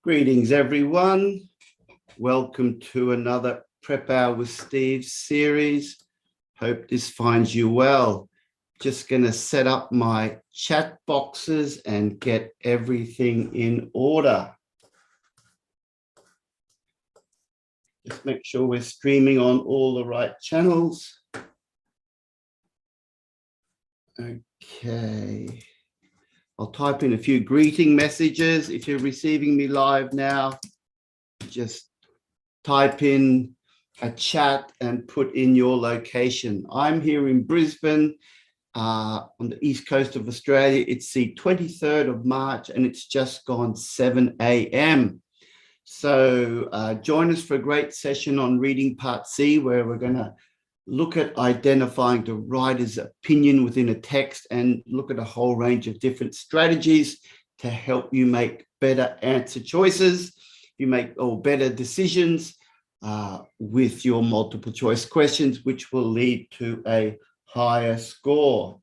Greetings, everyone. Welcome to another Prep Hour with Steve series. Hope this finds you well. Just going to set up my chat boxes and get everything in order. Just make sure we're streaming on all the right channels. Okay. I'll type in a few greeting messages. If you're receiving me live now, just type in a chat and put in your location. I'm here in Brisbane on the east coast of Australia. It's the 23rd of March and it's just gone 7 a.m. So join us for a great session on Reading Part C, where we're going to look at identifying the writer's opinion within a text and look at a whole range of different strategies to help you make better answer choices. You make better decisions with your multiple choice questions, which will lead to a higher score.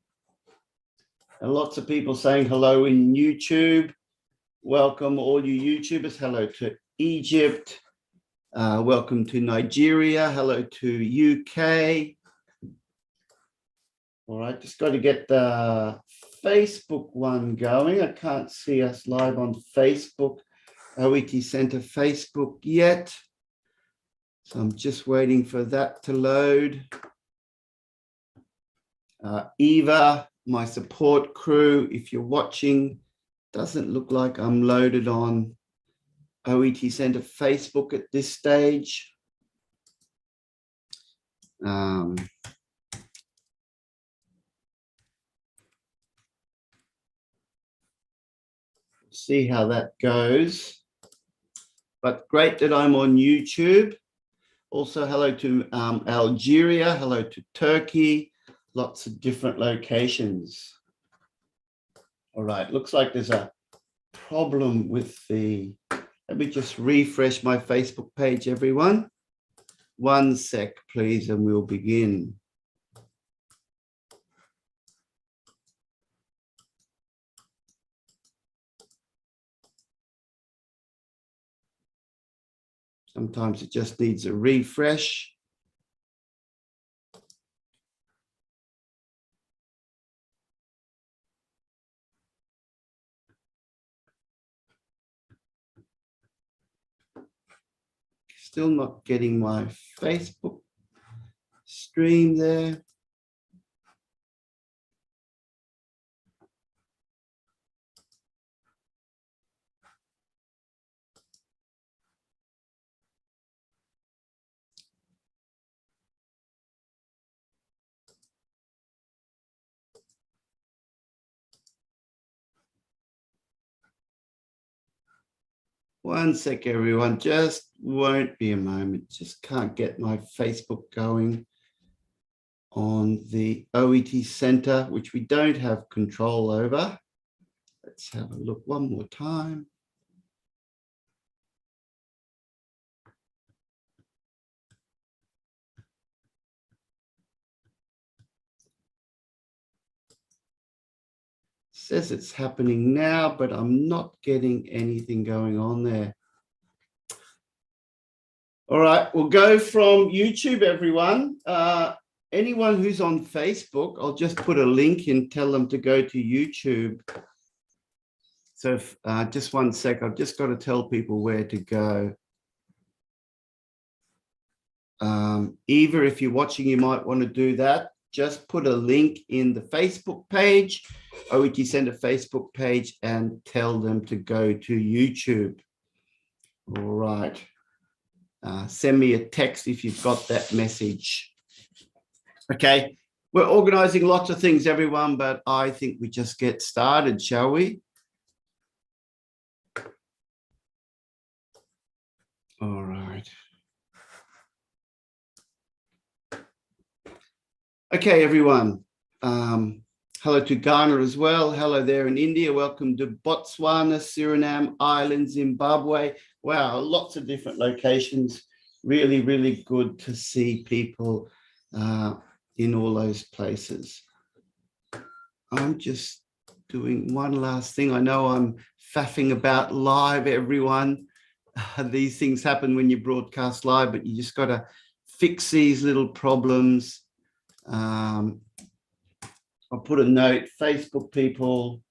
And lots of people saying hello in YouTube. Welcome all you YouTubers. Hello to Egypt. Welcome to Nigeria. Hello to UK. All right, just got to get the Facebook one going. I can't see us live on Facebook, OET Center Facebook yet. So I'm just waiting for that to load. Eva, my support crew, if you're watching, doesn't look like I'm loaded on OET Center Facebook at this stage. See how that goes. But great that I'm on YouTube. Also, hello to Algeria, hello to Turkey, lots of different locations. All right, looks like there's a problem with the, let me just refresh my Facebook page, everyone. 1 sec, please, and we'll begin. Sometimes it just needs a refresh. Still not getting my Facebook stream there. One sec, everyone, just won't be a moment. Just can't get my Facebook going on the OET Center, which we don't have control over. Let's have a look one more time. Says it's happening now, but I'm not getting anything going on there. All right, we'll go from YouTube, everyone. Anyone who's on Facebook, I'll just put a link and tell them to go to YouTube. So just 1 sec, I've just got to tell people where to go. Eva, if you're watching, you might want to do that. Just put a link in the Facebook page, OET Center Facebook page, and tell them to go to YouTube. All right. Send me a text if you've got that message. Okay. We're organizing lots of things, everyone, but I think we just get started, shall we? All right. Okay, everyone. Hello to Ghana as well. Hello there in India. Welcome to Botswana, Suriname, Ireland, Zimbabwe. Wow, lots of different locations. Really, really good to see people in all those places. I'm just doing one last thing. I know I'm faffing about live, everyone. these things happen when you broadcast live, but you just got to fix these little problems. I'll put a note, Facebook people.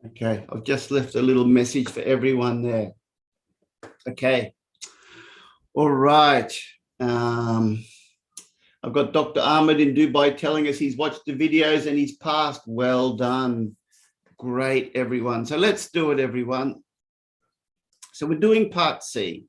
Okay, I've just left a little message for everyone there. Okay. All right. I've got Dr. Ahmed in Dubai telling us he's watched the videos and he's passed. Well done. Great, everyone. So let's do it, everyone. So we're doing part C,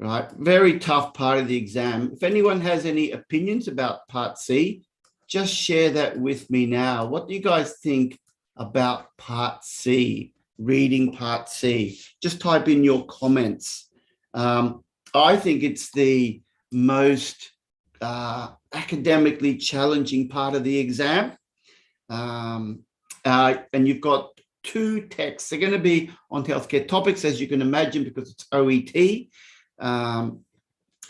right? Very tough part of the exam. If anyone has any opinions about part C, just share that with me now. What do you guys think about part C, reading part C? Just type in your comments. I think it's the most academically challenging part of the exam. And you've got 2 texts. They're going to be on healthcare topics, as you can imagine, because it's OET. And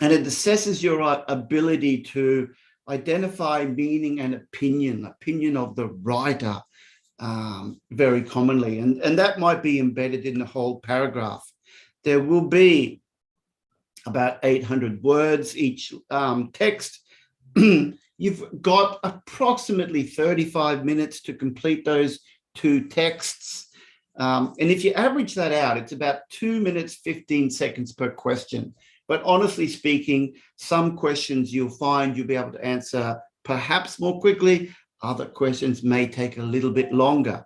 it assesses your ability to identify meaning and opinion of the writer very commonly. And that might be embedded in the whole paragraph. There will be about 800 words each text. You've got approximately 35 minutes to complete those 2 texts. And if you average that out, it's about 2 minutes, 15 seconds per question. But honestly speaking, some questions you'll find you'll be able to answer perhaps more quickly. Other questions may take a little bit longer.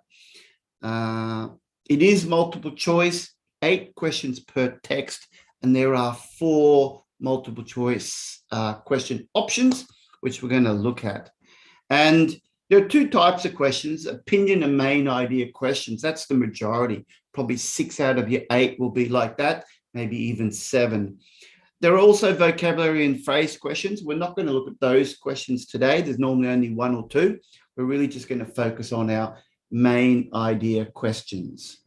It is multiple choice, 8 questions per text, and there are 4 multiple choice question options, which we're going to look at. And there are 2 types of questions, opinion and main idea questions. That's the majority. Probably 6 out of your 8 will be like that, maybe even 7. There are also vocabulary and phrase questions. We're not going to look at those questions today. There's normally only 1 or 2. We're really just going to focus on our main idea questions.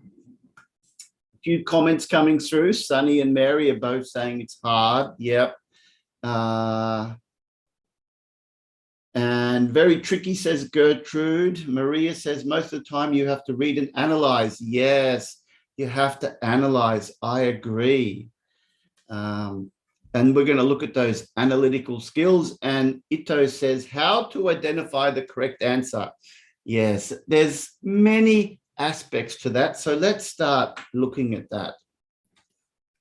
A few comments coming through. Sunny and Mary are both saying it's hard. Yep. And very tricky, says Gertrude. Maria says most of the time you have to read and analyze. Yes, you have to analyze. I agree. And we're going to look at those analytical skills. And Ito says how to identify the correct answer. Yes, there's many aspects to that. So let's start looking at that.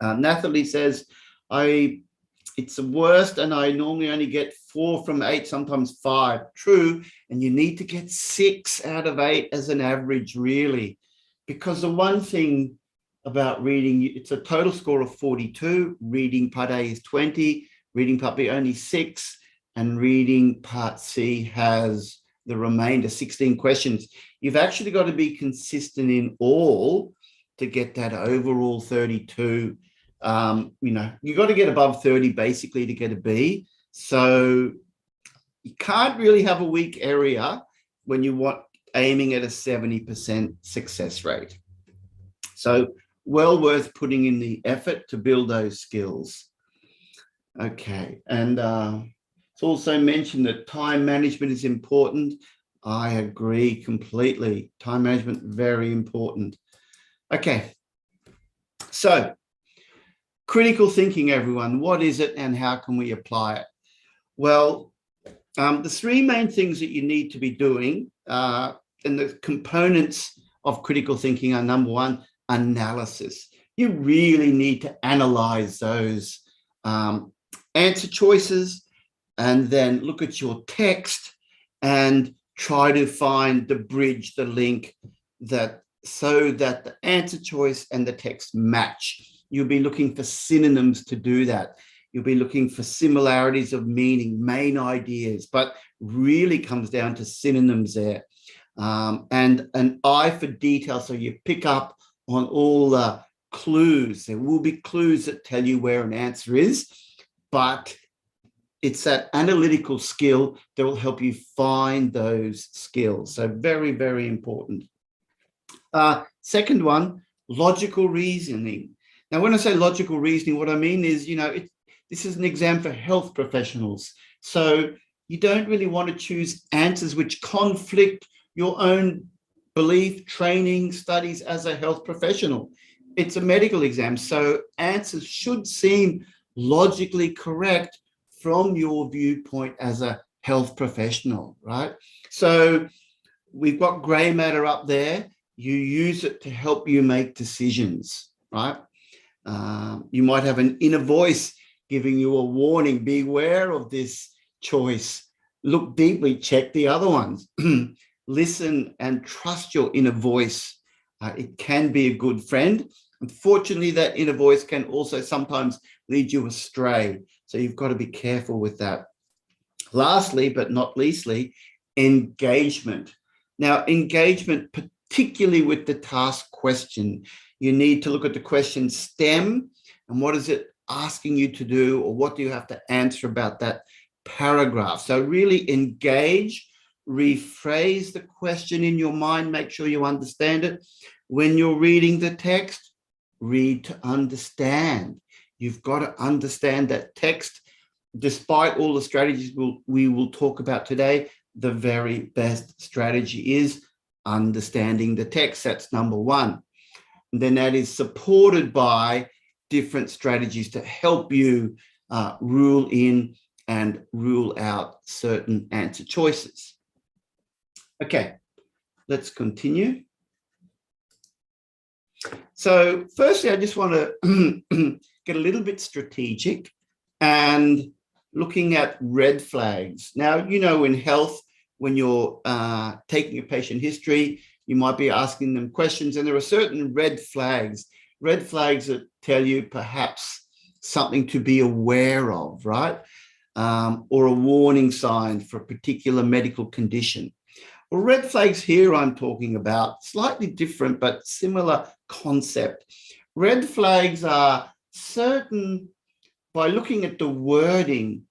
Nathalie says, it's the worst, and I normally only get 4 from 8, sometimes 5. True, and you need to get 6 out of 8 as an average, really, because the one thing about reading, it's a total score of 42. Reading part A is 20, reading part B only 6, and reading part C has the remainder, 16 questions. You've actually got to be consistent in all to get that overall 32. You got to get above 30 basically to get a B. So you can't really have a weak area when you want aiming at a 70% success rate. So well worth putting in the effort to build those skills. Okay, and it's also mentioned that time management is important. I agree completely. Time management, very important. Okay, so critical thinking, everyone. What is it and how can we apply it? Well, the 3 main things that you need to be doing and the components of critical thinking are, number 1, analysis. You really need to analyze those answer choices and then look at your text and try to find the bridge, the link so that the answer choice and the text match. You'll be looking for synonyms to do that. You'll be looking for similarities of meaning, main ideas, but really comes down to synonyms there. And an eye for detail, so you pick up on all the clues. There will be clues that tell you where an answer is, but it's that analytical skill that will help you find those skills. So very, very important. Second one, logical reasoning. Now, when I say logical reasoning, what I mean is, this is an exam for health professionals. So you don't really want to choose answers which conflict your own belief, training, studies as a health professional. It's a medical exam, so answers should seem logically correct from your viewpoint as a health professional, right? So we've got gray matter up there. You use it to help you make decisions, right? You might have an inner voice giving you a warning. Beware of this choice. Look deeply, check the other ones. Listen and trust your inner voice. It can be a good friend. Unfortunately, that inner voice can also sometimes lead you astray. So you've got to be careful with that. Lastly, but not leastly, engagement. Now, engagement, particularly with the task question, you need to look at the question stem and what is it asking you to do, or what do you have to answer about that paragraph. So really engage, rephrase the question in your mind, make sure you understand it. When you're reading the text, read to understand. You've got to understand that text. Despite all the strategies we will talk about today, the very best strategy is understanding the text. That's number one. And then that is supported by different strategies to help you rule in and rule out certain answer choices. Okay, let's continue. So firstly, I just want to get a little bit strategic and looking at red flags. Now, in health, when you're taking a patient history, you might be asking them questions, and there are certain red flags that tell you perhaps something to be aware of, right? Or a warning sign for a particular medical condition. Well, red flags here I'm talking about, slightly different but similar concept. Red flags are certain, by looking at the wording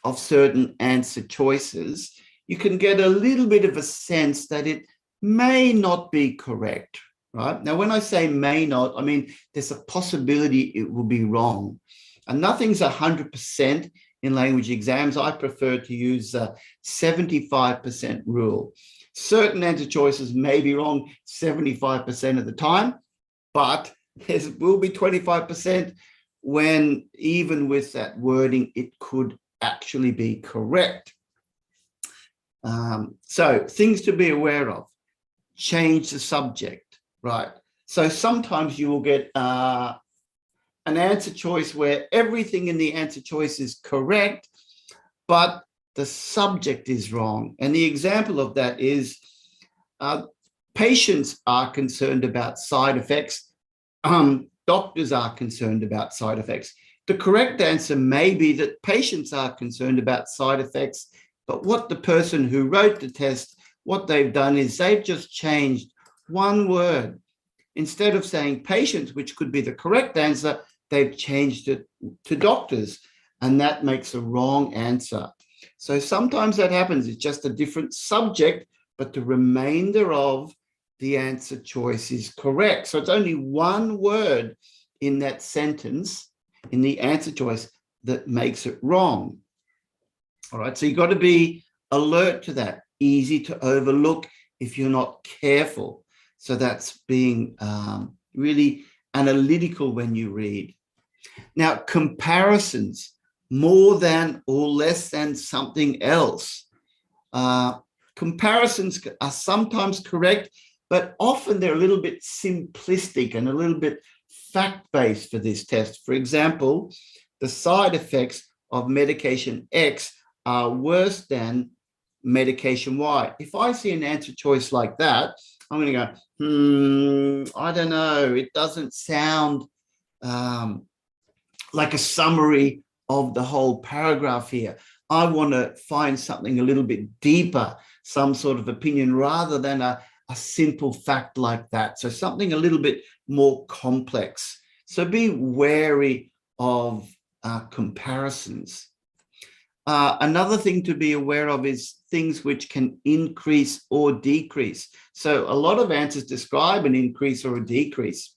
of certain answer choices, you can get a little bit of a sense that it may not be correct, right? Now, when I say may not, I mean there's a possibility it will be wrong. And nothing's 100% in language exams. I prefer to use a 75% rule. Certain answer choices may be wrong 75% of the time, but there will be 25% when, even with that wording, it could actually be correct. So things to be aware of: change the subject, right? So sometimes you will get an answer choice where everything in the answer choice is correct, but the subject is wrong. And the example of that is patients are concerned about side effects. Doctors are concerned about side effects. The correct answer may be that patients are concerned about side effects, but what the person who wrote the test, what they've done is they've just changed one word. Instead of saying patients, which could be the correct answer, they've changed it to doctors, and that makes a wrong answer. So sometimes that happens. It's just a different subject, but the remainder of the answer choice is correct. So it's only one word in that sentence, in the answer choice, that makes it wrong. All right, so you've got to be alert to that. Easy to overlook if you're not careful. So that's being really analytical when you read. Now, comparisons, more than or less than something else. Comparisons are sometimes correct, but often they're a little bit simplistic and a little bit fact-based for this test. For example, the side effects of medication X are worse than medication Y. If I see an answer choice like that, I'm going to go, I don't know. It doesn't sound like a summary of the whole paragraph here. I want to find something a little bit deeper, some sort of opinion, rather than a simple fact like that. So something a little bit more complex. So be wary of comparisons. Another thing to be aware of is things which can increase or decrease. So a lot of answers describe an increase or a decrease.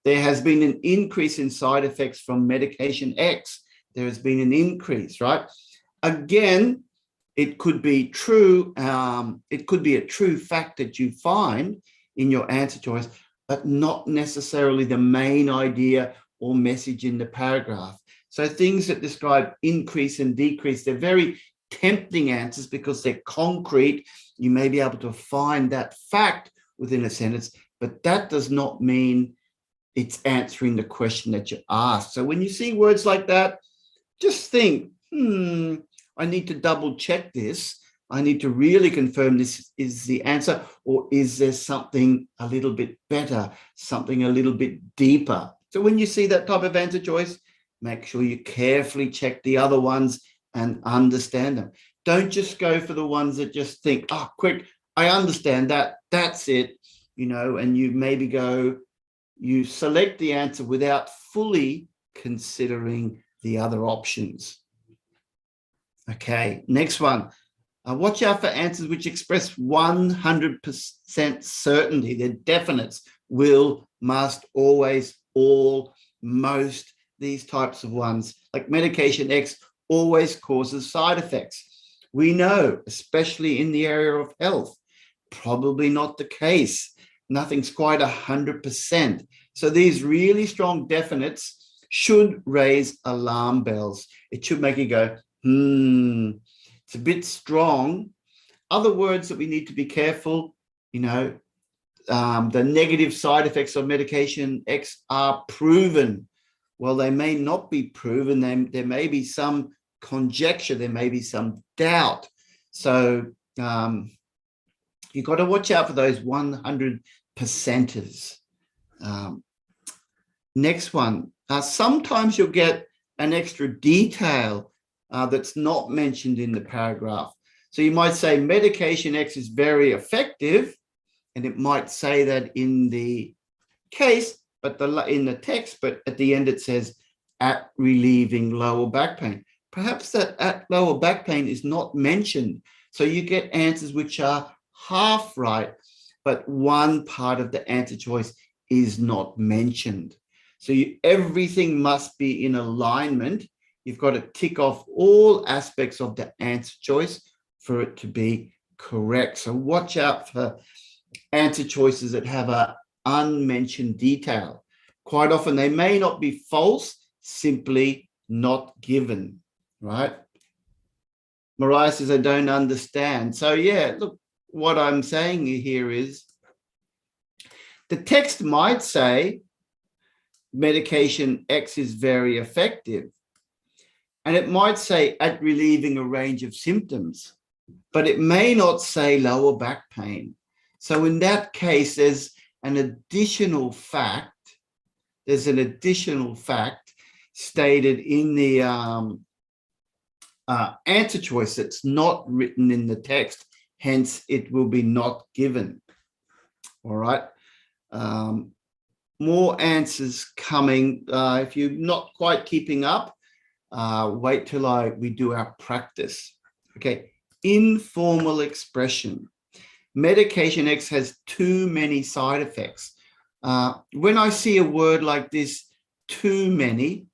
There has been an increase in side effects from medication X. There has been an increase, right? Again, it could be true. It could be a true fact that you find in your answer choice, but not necessarily the main idea or message in the paragraph. So things that describe increase and decrease, they're very tempting answers because they're concrete. You may be able to find that fact within a sentence, but that does not mean it's answering the question that you asked. So when you see words like that, just think, I need to double check this. I need to really confirm this is the answer, or is there something a little bit better, something a little bit deeper? So when you see that type of answer choice, make sure you carefully check the other ones and understand them. Don't just go for the ones that just think, oh, quick, I understand that, that's it, and you maybe you select the answer without fully considering the other options. Okay, next one. Watch out for answers which express 100% certainty. They're definites: will, must, always, all, most, these types of ones. Like medication X always causes side effects. We know, especially in the area of health, probably not the case. Nothing's quite 100%. So these really strong definites should raise alarm bells. It should make you go, it's a bit strong. Other words that we need to be careful, the negative side effects of medication X are proven. Well, they may not be proven. There may be some conjecture. There may be some doubt. So you've got to watch out for those 100%ers. Next one. Sometimes you'll get an extra detail that's not mentioned in the paragraph. So you might say medication X is very effective, and it might say that in the case, but in the text, but at the end it says at relieving lower back pain. Perhaps that at lower back pain is not mentioned. So you get answers which are half right, but one part of the answer choice is not mentioned. So everything must be in alignment. You've got to tick off all aspects of the answer choice for it to be correct. So watch out for answer choices that have an unmentioned detail. Quite often they may not be false, simply not given, right? Mariah says, I don't understand. So yeah, look, what I'm saying here is the text might say medication X is very effective. And it might say at relieving a range of symptoms, but it may not say lower back pain. So in that case, there's an additional fact. There's an additional fact stated in the answer choice that's not written in the text. Hence, it will be not given. All right. More answers coming. If you're not quite keeping up, wait till we do our practice. Okay, informal expression. Medication X has too many side effects. When I see a word like this, too many,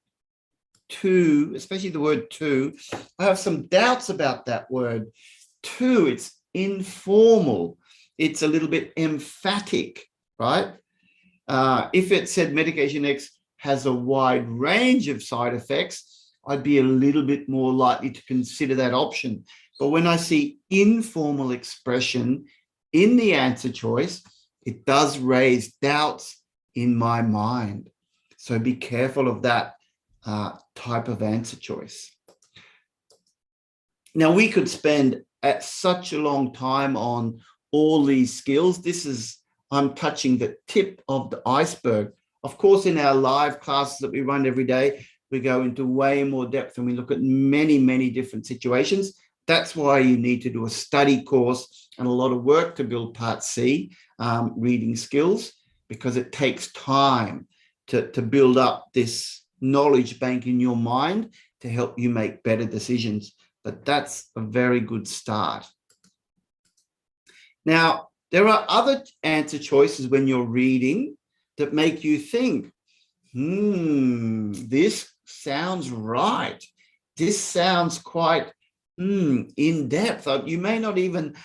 especially the word too, I have some doubts about that word. Too, it's informal. It's a little bit emphatic, right? If it said medication X has a wide range of side effects, I'd be a little bit more likely to consider that option. But when I see informal expression in the answer choice, it does raise doubts in my mind. So be careful of that type of answer choice. Now, we could spend such a long time on all these skills. I'm touching the tip of the iceberg. Of course, in our live classes that we run every day, we go into way more depth and we look at many, many different situations. That's why you need to do a study course and a lot of work to build Part C, reading skills, because it takes time to build up this knowledge bank in your mind to help you make better decisions. but that's a very good start. Now, there are other answer choices when you're reading that make you think, this sounds right. This sounds quite in depth. You may not even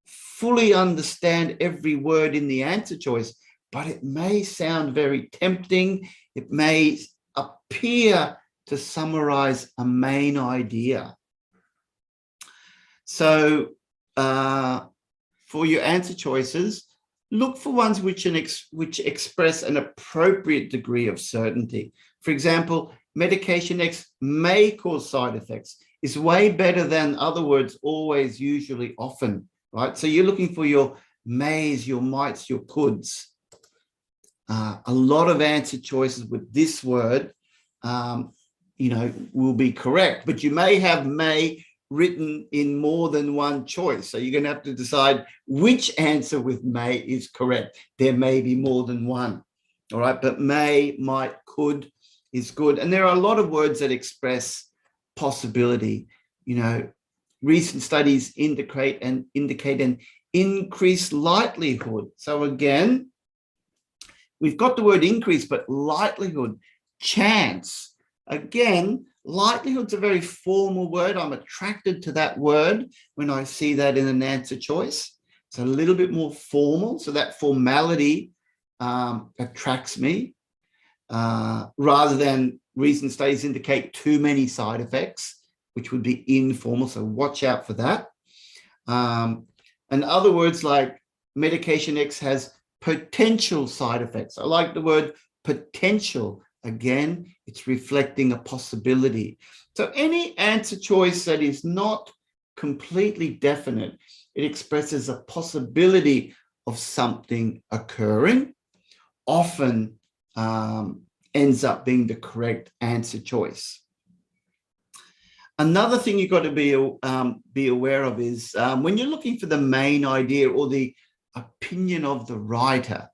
fully understand every word in the answer choice, but it may sound very tempting. It may appear to summarize a main idea. So for your answer choices, look for ones which express an appropriate degree of certainty. For example, medication X may cause side effects is way better than other words, always, usually, often, right? So you're looking for your mays, your mights, your coulds. A lot of answer choices with this word, will be correct, but you may have may written in more than one choice. So you're going to have to decide which answer with may is correct. There may be more than one, all right? But may, might, could is good. And there are a lot of words that express possibility. Recent studies indicate an increased likelihood. So again, we've got the word increase, but likelihood, chance. Again, likelihood's a very formal word. I'm attracted to that word when I see that in an answer choice. It's a little bit more formal. So that formality attracts me rather than recent studies indicate too many side effects, which would be informal. So watch out for that. And other words like medication X has potential side effects. I like the word potential. Again, it's reflecting a possibility. So any answer choice that is not completely definite, it expresses a possibility of something occurring, often ends up being the correct answer choice. Another thing you've got to be aware of is when you're looking for the main idea or the opinion of the writer,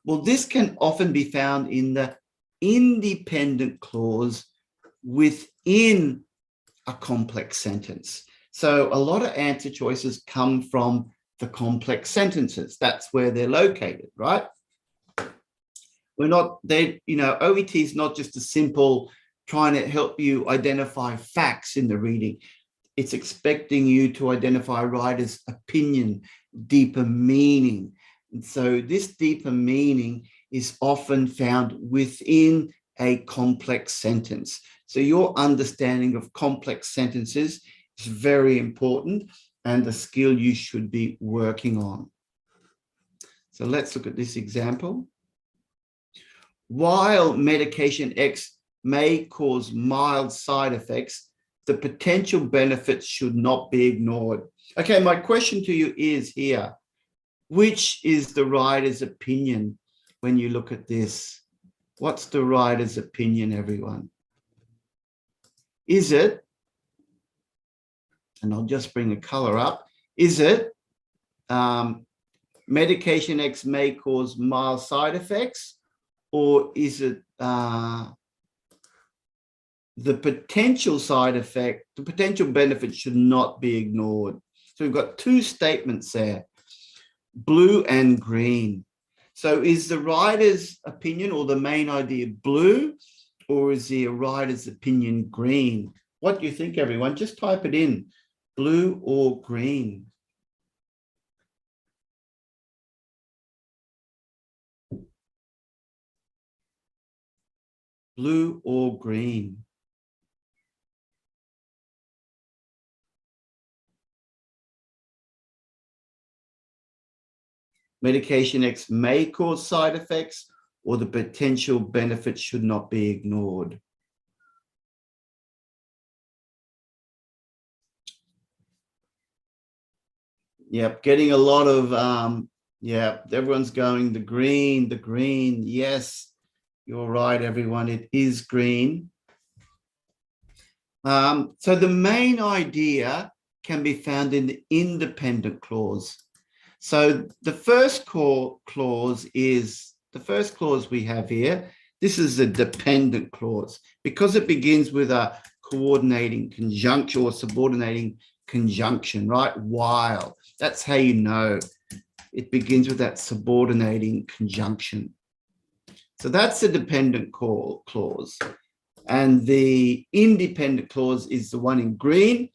well, this can often be found in the independent clause within a complex sentence. So a lot of answer choices come from the complex sentences. That's where they're located, right? OET is not just a simple trying to help you identify facts in the reading. It's expecting you to identify writer's opinion, deeper meaning. And so this deeper meaning is often found within a complex sentence. So your understanding of complex sentences is very important and a skill you should be working on. So let's look at this example. While medication X may cause mild side effects, the potential benefits should not be ignored. Okay, my question to you is here, which is the writer's opinion when you look at this? What's the writer's opinion, everyone? Is it, and I'll just bring the color up, is it medication X may cause mild side effects, or is it the potential side effect, the potential benefit should not be ignored? So we've got two statements there, blue and green. So is the writer's opinion or the main idea blue, or is the writer's opinion green? What do you think, everyone? Just type it in, blue or green. Blue or green? Medication X may cause side effects, or the potential benefits should not be ignored. Yep, getting a lot of, everyone's going the green. Yes, you're right, everyone. It is green. So the main idea can be found in the independent clause. So the first clause is, the first clause we have here, this is a dependent clause because it begins with a coordinating conjunction or subordinating conjunction, right? While. That's how you know. It begins with that subordinating conjunction. So that's the dependent clause. And the independent clause is the one in green.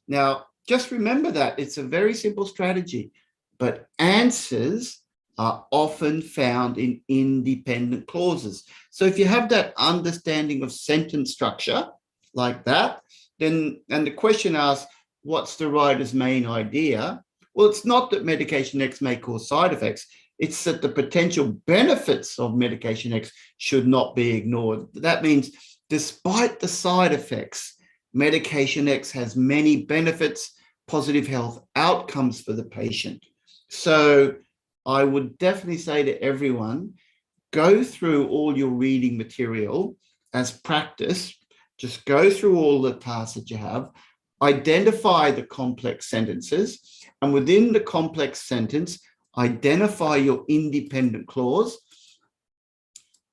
Now, just remember that it's a very simple strategy, but answers are often found in independent clauses. So if you have that understanding of sentence structure like that, then, and the question asks, what's the writer's main idea? Well, it's not that medication X may cause side effects. It's that the potential benefits of medication X should not be ignored. That means despite the side effects, medication X has many benefits, positive health outcomes for the patient. So I would definitely say to everyone, go through all your reading material as practice. Just go through all the tasks that you have, identify the complex sentences, and within the complex sentence, identify your independent clause.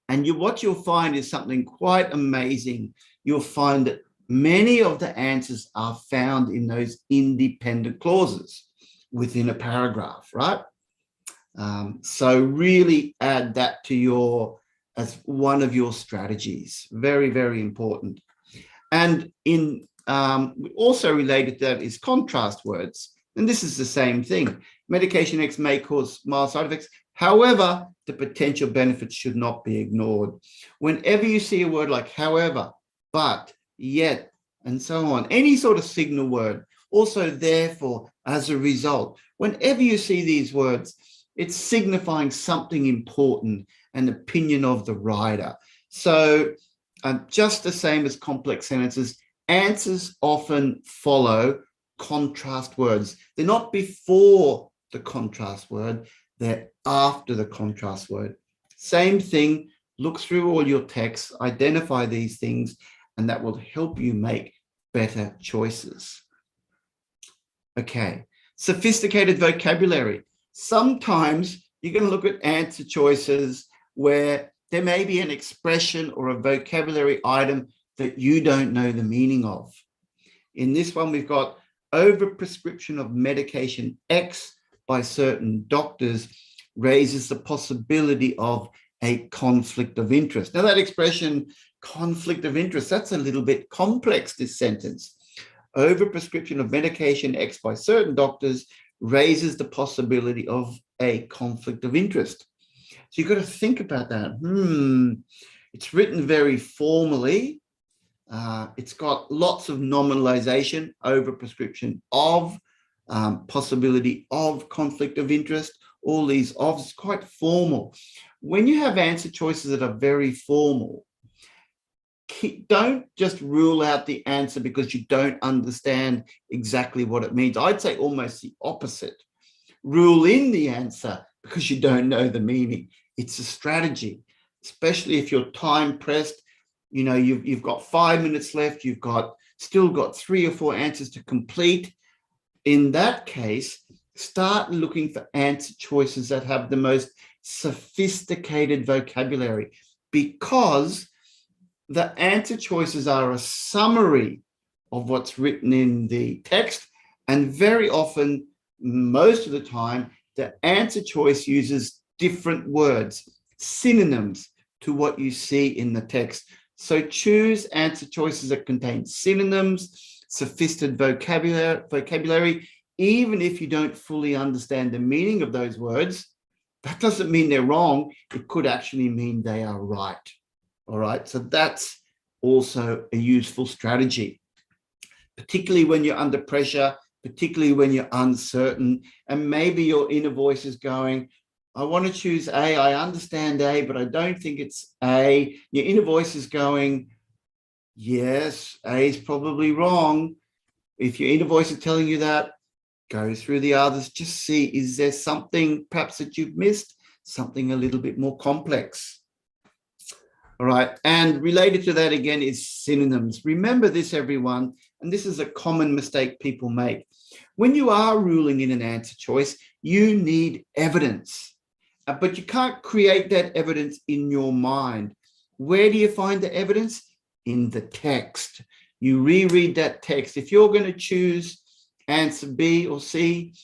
And what you'll find is something quite amazing. You'll find that many of the answers are found in those independent clauses within a paragraph, right? So really add that to as one of your strategies. Very, very important. And also related to that is contrast words. And this is the same thing. Medication X may cause mild side effects. However, the potential benefits should not be ignored. Whenever you see a word like however, but, yet, and so on, any sort of signal word, also therefore, as a result, whenever you see these words, it's signifying something important, an opinion of the writer. So just the same as complex sentences, answers often follow contrast words. They're not before the contrast word, they're after the contrast word. Same thing, look through all your texts, identify these things, and that will help you make better choices. Okay, sophisticated vocabulary. Sometimes you're going to look at answer choices where there may be an expression or a vocabulary item that you don't know the meaning of. In this one, we've got overprescription of medication X by certain doctors raises the possibility of a conflict of interest. Now that expression, conflict of interest, that's a little bit complex, this sentence. Overprescription of medication X by certain doctors raises the possibility of a conflict of interest. So you've got to think about that. It's written very formally. It's got lots of nominalization, overprescription of, possibility of conflict of interest, all these ofs, it's quite formal. When you have answer choices that are very formal, don't just rule out the answer because you don't understand exactly what it means. I'd say almost the opposite. Rule in the answer because you don't know the meaning. It's a strategy, especially if you're time pressed. You know, you've got 5 minutes left. You've still got 3 or 4 answers to complete. In that case, start looking for answer choices that have the most sophisticated vocabulary, because the answer choices are a summary of what's written in the text. And very often, most of the time, the answer choice uses different words, synonyms to what you see in the text. So choose answer choices that contain synonyms, sophisticated vocabulary, even if you don't fully understand the meaning of those words. That doesn't mean they're wrong. It could actually mean they are right. All right, so that's also a useful strategy, particularly when you're under pressure, particularly when you're uncertain, and maybe your inner voice is going, I want to choose A, I understand A, but I don't think it's A. Your inner voice is going, yes, A is probably wrong. If your inner voice is telling you that, go through the others, just see, is there something perhaps that you've missed, something a little bit more complex? All right, and related to that again is synonyms. Remember this, everyone, and this is a common mistake people make. When you are ruling in an answer choice, you need evidence, but you can't create that evidence in your mind. Where do you find the evidence? In the text. You reread that text. If you're going to choose answer B or C,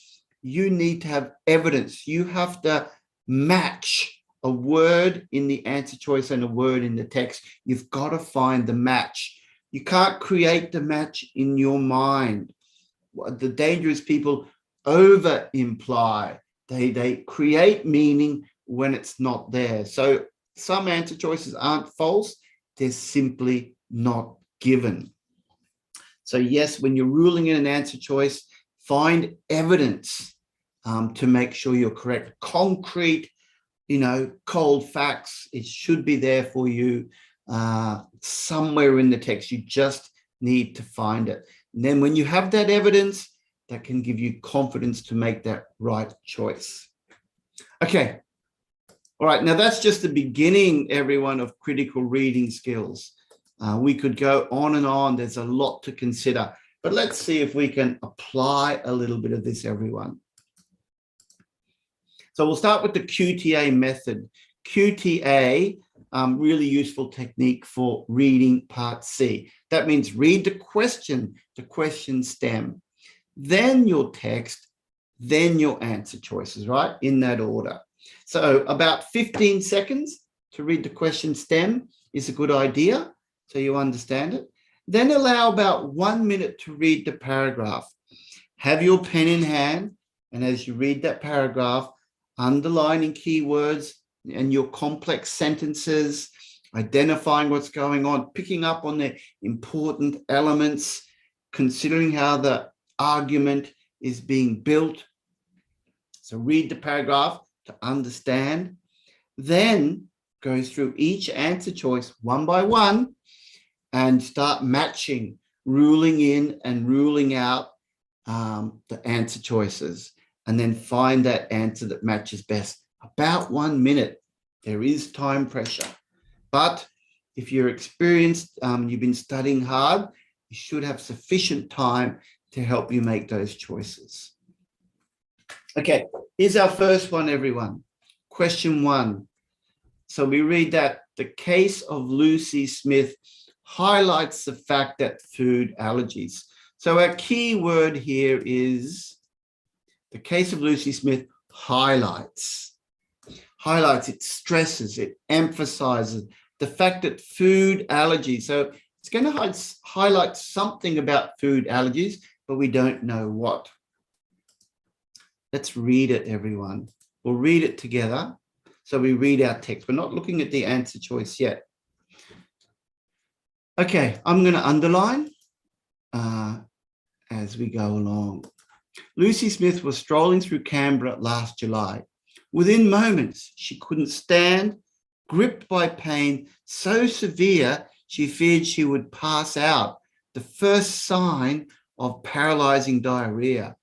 you need to have evidence. You have to match a word in the answer choice and a word in the text. You've got to find the match. You can't create the match in your mind. The danger is people over-imply. They create meaning when it's not there. So some answer choices aren't false. They're simply not given. So yes, when you're ruling in an answer choice, find evidence to make sure you're correct. Concrete, cold facts, it should be there for you somewhere in the text. You just need to find it. And then when you have that evidence, that can give you confidence to make that right choice. Okay. All right. Now that's just the beginning, everyone, of critical reading skills. We could go on and on. There's a lot to consider, but let's see if we can apply a little bit of this, everyone. So we'll start with the Qta method. Qta, really useful technique for reading part C. That means read the question stem, then your text, then your answer choices, right? In that order. So about 15 seconds to read the question stem is a good idea, so you understand it. Then allow about 1 minute to read the paragraph. Have your pen in hand, and as you read that paragraph, underlining keywords and your complex sentences, identifying what's going on, picking up on the important elements, considering how the argument is being built. So read the paragraph to understand, then go through each answer choice one by one and start matching, ruling in and ruling out the answer choices, and then find that answer that matches best. About 1 minute. There is time pressure, but if you're experienced, you've been studying hard, you should have sufficient time to help you make those choices. Okay, here's our first one, everyone. Question 1. So we read that the case of Lucy Smith highlights the fact that food allergies. So our key word here is the case of Lucy Smith highlights. Highlights, it stresses, it emphasizes the fact that food allergies. So it's going to highlight something about food allergies, but we don't know what. Let's read it, everyone. We'll read it together. So we read our text. We're not looking at the answer choice yet. Okay, I'm going to underline as we go along. Lucy Smith was strolling through Canberra last July. Within moments, she couldn't stand, gripped by pain so severe she feared she would pass out, the first sign of paralyzing diarrhea.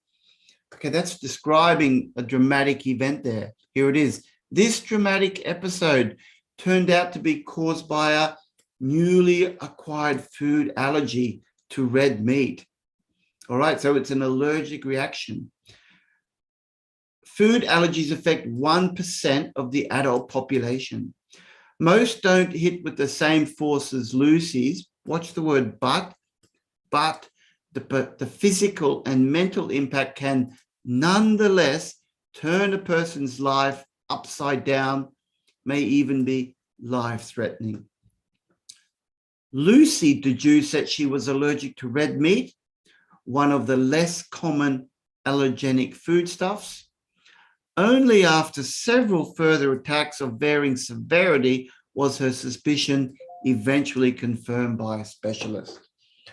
Okay, that's describing a dramatic event there. Here it is. This dramatic episode turned out to be caused by a newly acquired food allergy to red meat. All right, so it's an allergic reaction. Food allergies affect 1% of the adult population. Most don't hit with the same force as Lucy's. Watch the word but the physical and mental impact can nonetheless turn a person's life upside down, may even be life-threatening. Lucy deduced that she was allergic to red meat, one of the less common allergenic foodstuffs. Only after several further attacks of varying severity was her suspicion eventually confirmed by a specialist.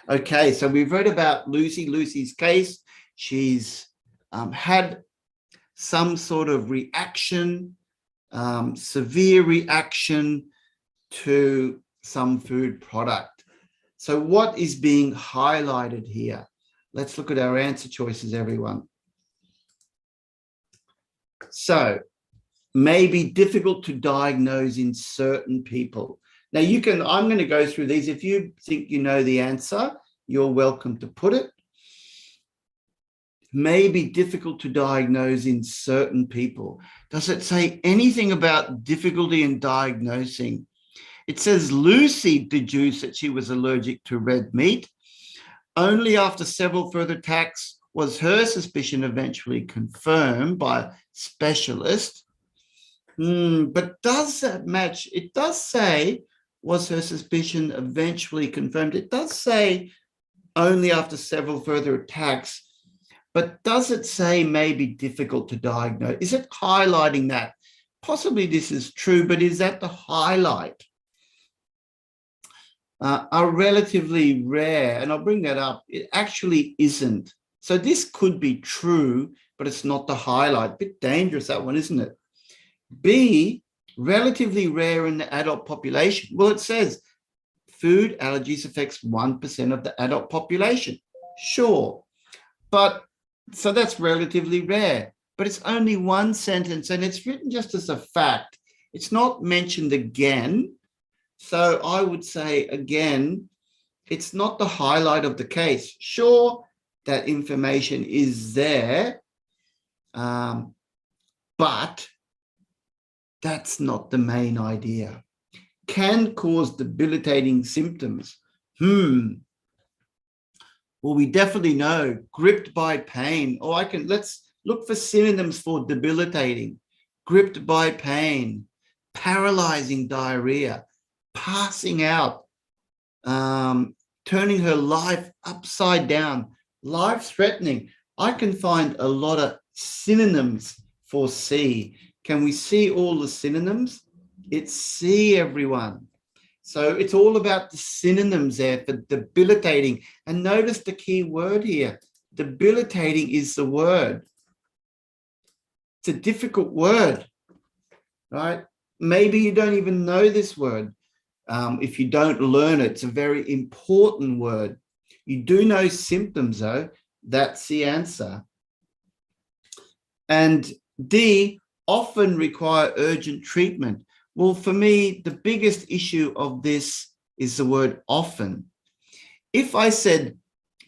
Okay, so we've read about Lucy's case. She's had some sort of reaction, severe reaction to some food product. So what is being highlighted here? Let's look at our answer choices, everyone. So, may be difficult to diagnose in certain people. Now I'm going to go through these. If you think you know the answer, you're welcome to put it. May be difficult to diagnose in certain people. Does it say anything about difficulty in diagnosing? It says Lucy deduced that she was allergic to red meat. Only after several further attacks was her suspicion eventually confirmed by a specialist. But does that match? It does say, was her suspicion eventually confirmed? It does say only after several further attacks, but does it say maybe difficult to diagnose? Is it highlighting that? Possibly this is true, but is that the highlight? Are relatively rare, and I'll bring that up. It actually isn't. So this could be true, but it's not the highlight. Bit dangerous, that one, isn't it? B, relatively rare in the adult population. Well, it says food allergies affects 1% of the adult population. Sure, but so that's relatively rare, but it's only one sentence and it's written just as a fact. It's not mentioned again. So I would say, again, it's not the highlight of the case. Sure, that information is there, but that's not the main idea. Can cause debilitating symptoms. Well, we definitely know gripped by pain. Or let's look for synonyms for debilitating. Gripped by pain, paralyzing diarrhea, passing out, turning her life upside down, life-threatening. I can find a lot of synonyms for C. Can we see all the synonyms? It's C, everyone. So it's all about the synonyms there for debilitating. And notice the key word here. Debilitating is the word. It's a difficult word, right? Maybe you don't even know this word. If you don't learn it, it's a very important word. You do know symptoms, though. That's the answer. And D, often require urgent treatment. Well, for me, the biggest issue of this is the word often. If I said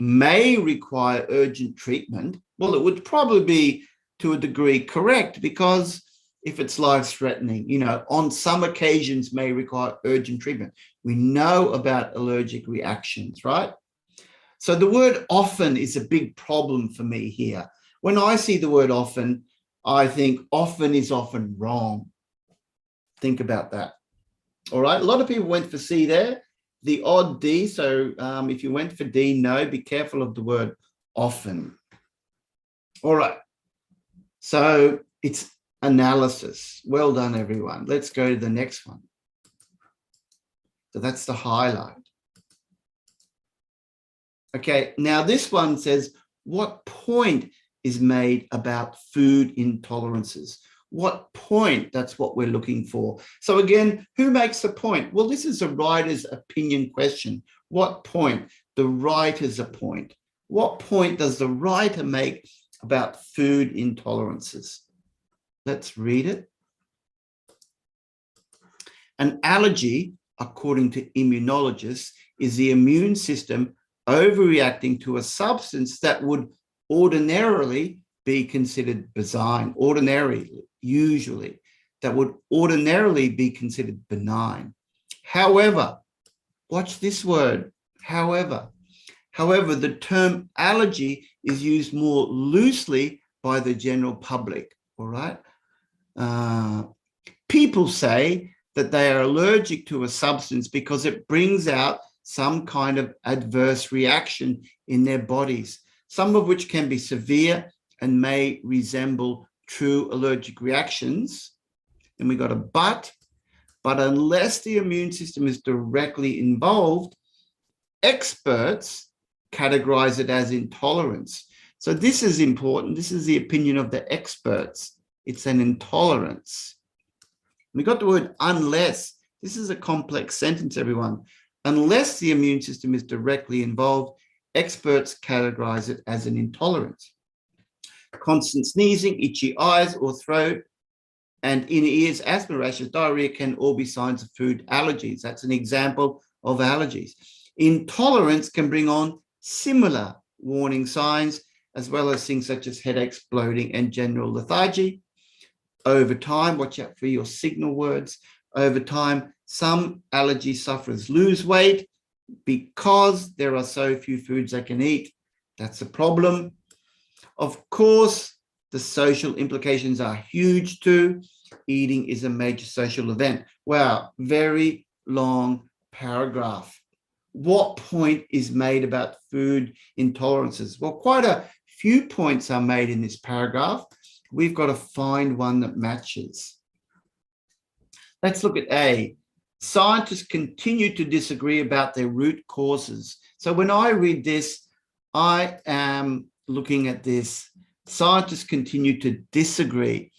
may require urgent treatment, well, it would probably be to a degree correct, because if it's life-threatening, on some occasions may require urgent treatment. We know about allergic reactions, right? So the word often is a big problem for me here. When I see the word often, I think often is often wrong. Think about that. All right. A lot of people went for C there, the odd D. So if you went for D, no, be careful of the word often. All right. So it's analysis. Well done, everyone. Let's go to the next one. So that's the highlight. Okay. Now this one says, what point is made about food intolerances? What point? That's what we're looking for. So again, who makes the point? Well, this is a writer's opinion question. What point? The writer's a point. What point does the writer make about food intolerances? Let's read it. An allergy, according to immunologists, is the immune system overreacting to a substance that would ordinarily be considered benign, usually, that would ordinarily be considered benign. However, watch this word, however. However, the term allergy is used more loosely by the general public, all right? People say that they are allergic to a substance because it brings out some kind of adverse reaction in their bodies, some of which can be severe and may resemble true allergic reactions. And we got a but unless the immune system is directly involved, experts categorize it as intolerance. So this is important. This is the opinion of the experts. It's an intolerance. We got the word unless. This is a complex sentence, everyone. Unless the immune system is directly involved, experts categorize it as an intolerance. Constant sneezing, itchy eyes or throat, and inner ears, asthma, rashes, diarrhea can all be signs of food allergies. That's an example of allergies. Intolerance can bring on similar warning signs, as well as things such as headaches, bloating, and general lethargy. Over time, watch out for your signal words. Over time, some allergy sufferers lose weight because there are so few foods they can eat. That's a problem. Of course, the social implications are huge too. Eating is a major social event. Wow, very long paragraph. What point is made about food intolerances? Well, quite a few points are made in this paragraph. We've got to find one that matches. Let's look at A. Scientists continue to disagree about their root causes. So when I read this, I am looking at this. Scientists continue to disagree.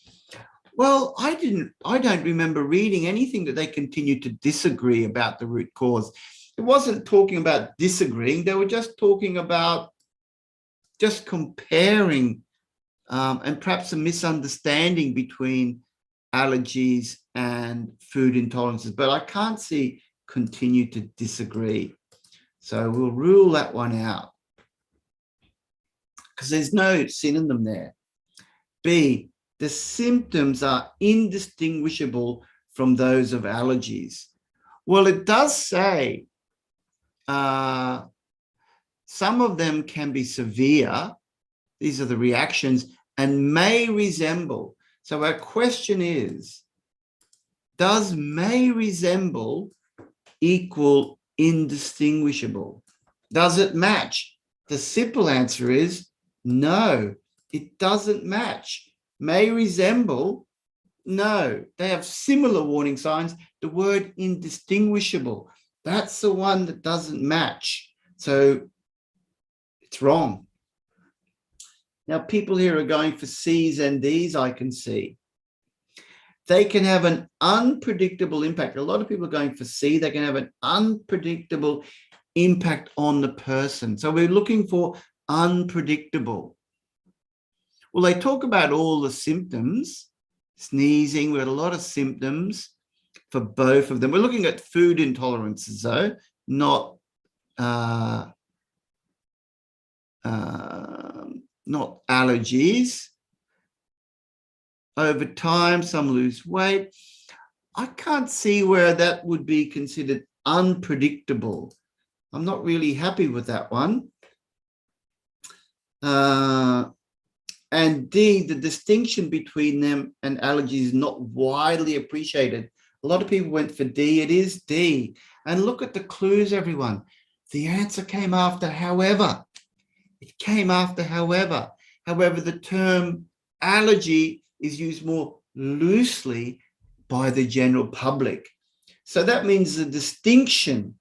Well, I don't remember reading anything that they continue to disagree about the root cause. It wasn't talking about disagreeing. They were just talking about just comparing and perhaps a misunderstanding between allergies and food intolerances. But I can't see continue to disagree. So we'll rule that one out because there's no synonym there. B, the symptoms are indistinguishable from those of allergies. Well, it does say some of them can be severe. These are the reactions and may resemble. So our question is, does may resemble equal indistinguishable? Does it match? The simple answer is no, it doesn't match. May resemble, no. They have similar warning signs. The word indistinguishable, that's the one that doesn't match. So it's wrong. Now, people here are going for C's and D's, I can see. They can have an unpredictable impact. A lot of people are going for C. They can have an unpredictable impact on the person. So we're looking for unpredictable. Well, they talk about all the symptoms. Sneezing, we had a lot of symptoms for both of them. We're looking at food intolerances, though, not allergies. Over time, some lose weight. I can't see where that would be considered unpredictable. I'm not really happy with that one. And D, the distinction between them and allergies is not widely appreciated. A lot of people went for D. It is D. And look at the clues, everyone. The answer came after however. It came after however. However, the term allergy is used more loosely by the general public. So that means the distinction,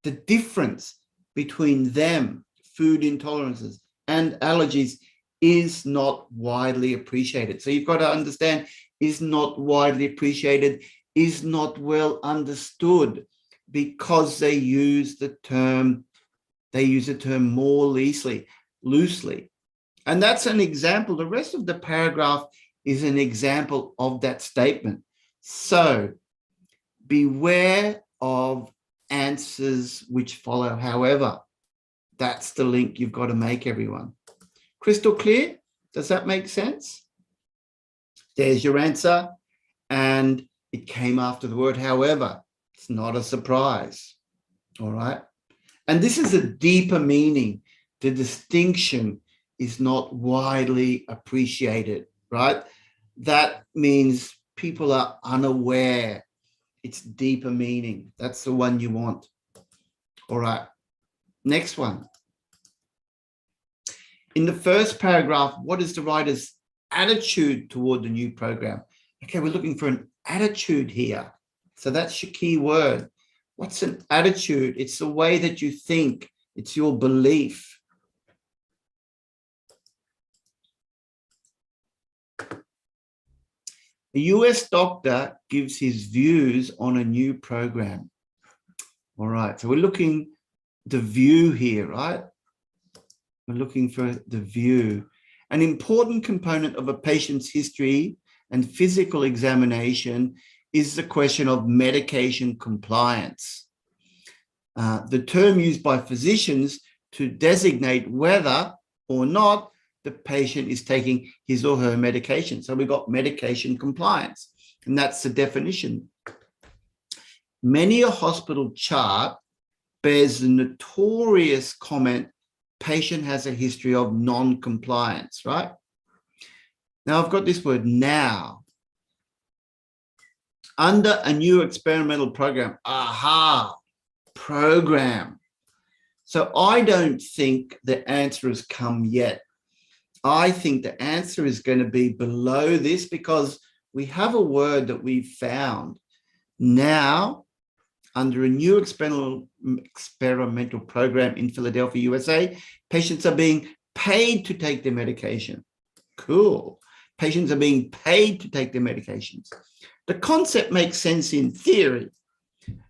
the difference between them, food intolerances, and allergies is not widely appreciated. So you've got to understand, is not widely appreciated, is not well understood, because they use the term more loosely. And that's an example. The rest of the paragraph is an example of that statement. So beware of answers which follow however. That's the link you've got to make, everyone. Crystal clear? Does that make sense? There's your answer. And it came after the word however. It's not a surprise. All right. And this is a deeper meaning. The distinction is not widely appreciated, right? That means people are unaware. It's deeper meaning. That's the one you want. All right. Next one. In the first paragraph, what is the writer's attitude toward the new program? Okay, we're looking for an attitude here. So that's your key word. What's an attitude? It's the way that you think. It's your belief. A US doctor gives his views on a new program. All right, so we're looking the view here, right? We're looking for the view. An important component of a patient's history and physical examination is the question of medication compliance. The term used by physicians to designate whether or not the patient is taking his or her medication. So we've got medication compliance, and that's the definition. Many a hospital chart bears the notorious comment, patient has a history of non-compliance, right? Now I've got this word now. Under a new experimental program, aha, program. So I don't think the answer has come yet. I think the answer is going to be below this because we have a word that we've found. Now, under a new experimental program in Philadelphia, USA, patients are being paid to take their medication. Cool. Patients are being paid to take their medications. The concept makes sense in theory.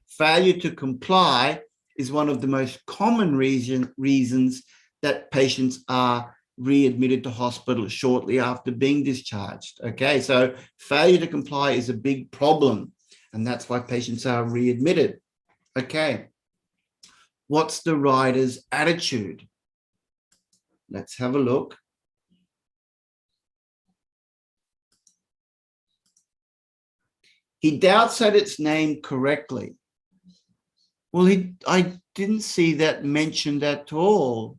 Failure to comply is one of the most common reasons that patients are readmitted to hospital shortly after being discharged. Okay, so failure to comply is a big problem, and that's why patients are readmitted. Okay, what's the writer's attitude? Let's have a look. He doubts that it's named correctly. Well, I didn't see that mentioned at all.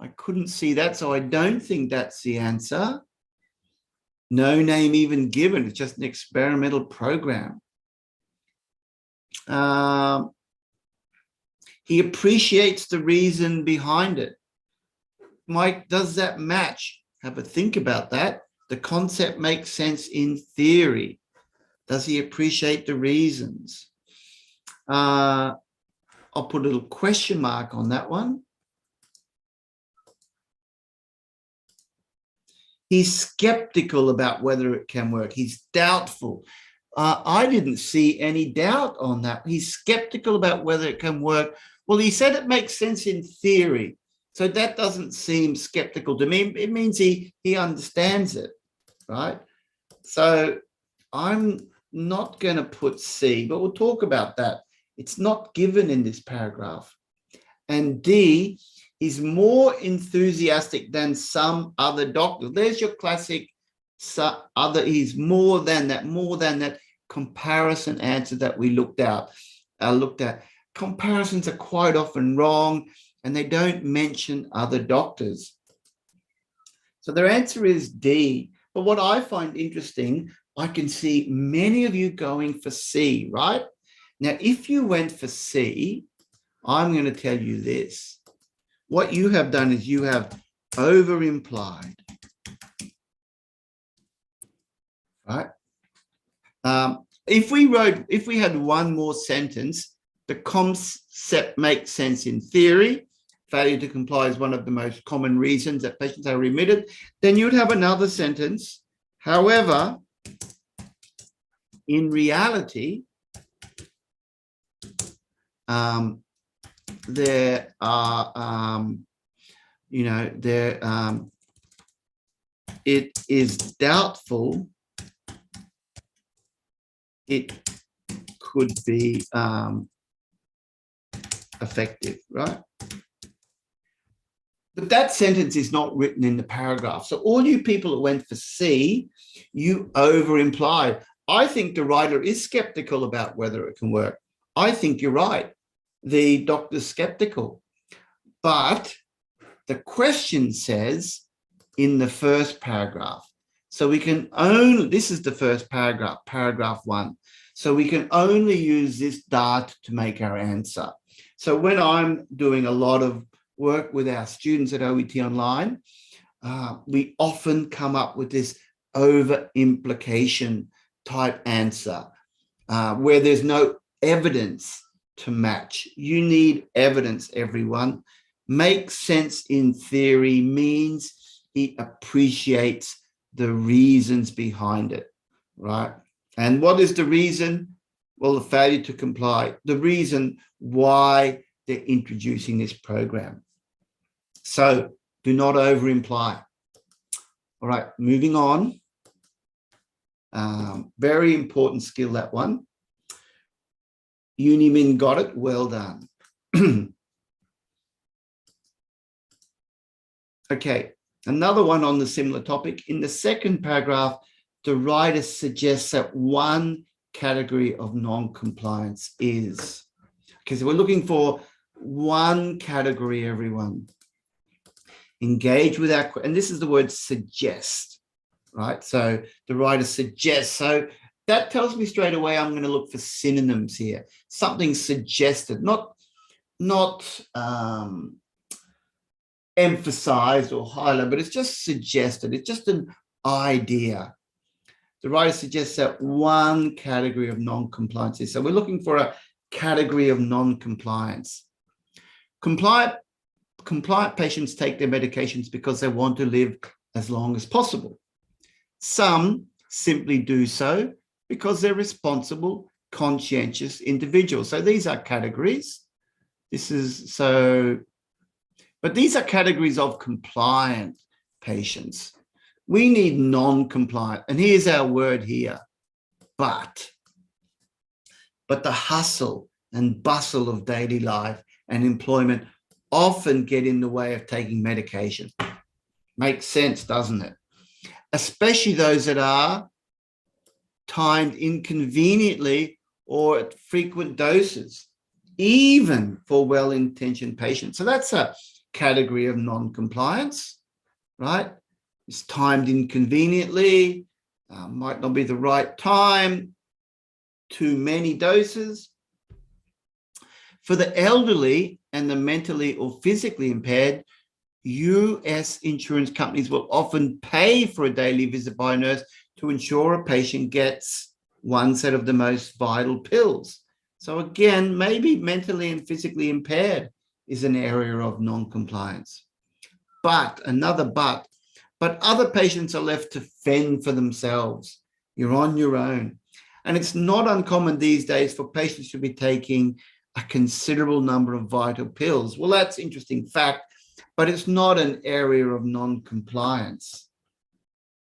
I couldn't see that, so I don't think that's the answer. No name even given. It's just an experimental program. He appreciates the reason behind it. Mike, does that match? Have a think about that. The concept makes sense in theory. Does he appreciate the reasons? I'll put a little question mark on that one. He's skeptical about whether it can work. He's doubtful. I didn't see any doubt on that. He's skeptical about whether it can work. Well, he said it makes sense in theory. So that doesn't seem skeptical to me. It means he understands it, right? So I'm not going to put C, but we'll talk about that. It's not given in this paragraph. And D, he's more enthusiastic than some other doctors. There's your classic he's more than that comparison answer that we looked at. Comparisons are quite often wrong, and they don't mention other doctors. So their answer is D. But what I find interesting, I can see many of you going for C, right? Now, if you went for C, I'm going to tell you this. What you have done is you have over-implied, right? If we had one more sentence, the concept makes sense in theory. Failure to comply is one of the most common reasons that patients are readmitted. Then you'd have another sentence. However, in reality, there are, it is doubtful it could be effective, right? But that sentence is not written in the paragraph. So all you people that went for C, you over-implied. I think the writer is skeptical about whether it can work. I think you're right. The doctor's skeptical. But the question says in the first paragraph. So we can only, this is the first paragraph, paragraph 1. So we can only use this data to make our answer. So when I'm doing a lot of work with our students at OET Online, we often come up with this over-implication type answer where there's no evidence to match. You need evidence, everyone. Makes sense in theory means he appreciates the reasons behind it, right? And what is the reason? Well, the failure to comply, the reason why they're introducing this program. So do not over-imply. All right, moving on. Very important skill, that one. Unimin got it, well done. Okay, another one on the similar topic. In the second paragraph, the writer suggests that one category of non-compliance is. Okay, so we're looking for one category, everyone. Engage with our, and this is the word suggest, right? So the writer suggests. So that tells me straight away I'm going to look for synonyms here. Something suggested, not emphasized or highlighted, but it's just suggested. It's just an idea. The writer suggests that one category of non-compliance is. So we're looking for a category of non-compliance. Compliant patients take their medications because they want to live as long as possible. Some simply do so because they're responsible, conscientious individuals. So these are categories. But these are categories of compliant patients. We need non-compliant, and here's our word here, but the hustle and bustle of daily life and employment often get in the way of taking medication. Makes sense, doesn't it? Especially those that are timed inconveniently or at frequent doses, even for well-intentioned patients. So that's a category of non-compliance, right? It's timed inconveniently, might not be the right time, too many doses. For the elderly and the mentally or physically impaired, US insurance companies will often pay for a daily visit by a nurse to ensure a patient gets one set of the most vital pills. So again, maybe mentally and physically impaired is an area of non-compliance. But other patients are left to fend for themselves. You're on your own. And it's not uncommon these days for patients to be taking a considerable number of vital pills. Well, that's an interesting fact, but it's not an area of non-compliance.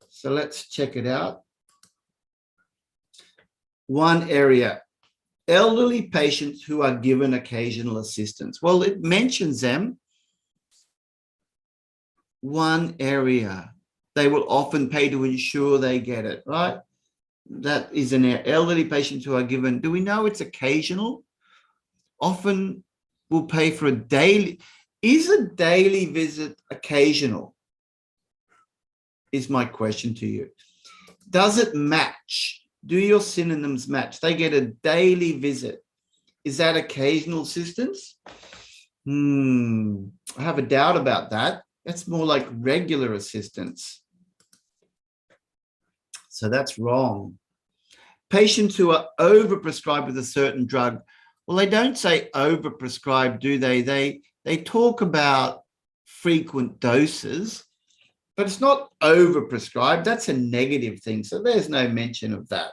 So let's check it out. One area, elderly patients who are given occasional assistance. Well, it mentions them. One area, they will often pay to ensure they get it, right? That is an elderly patients who are given, do we know it's occasional? Often will pay for a daily. Is a daily visit occasional? Is my question to you. Does it match? Do your synonyms match? They get a daily visit. Is that occasional assistance? I have a doubt about that. That's more like regular assistance. So that's wrong. Patients who are overprescribed with a certain drug, well, they don't say overprescribed, do they? They talk about frequent doses, but it's not overprescribed. That's a negative thing. So there's no mention of that.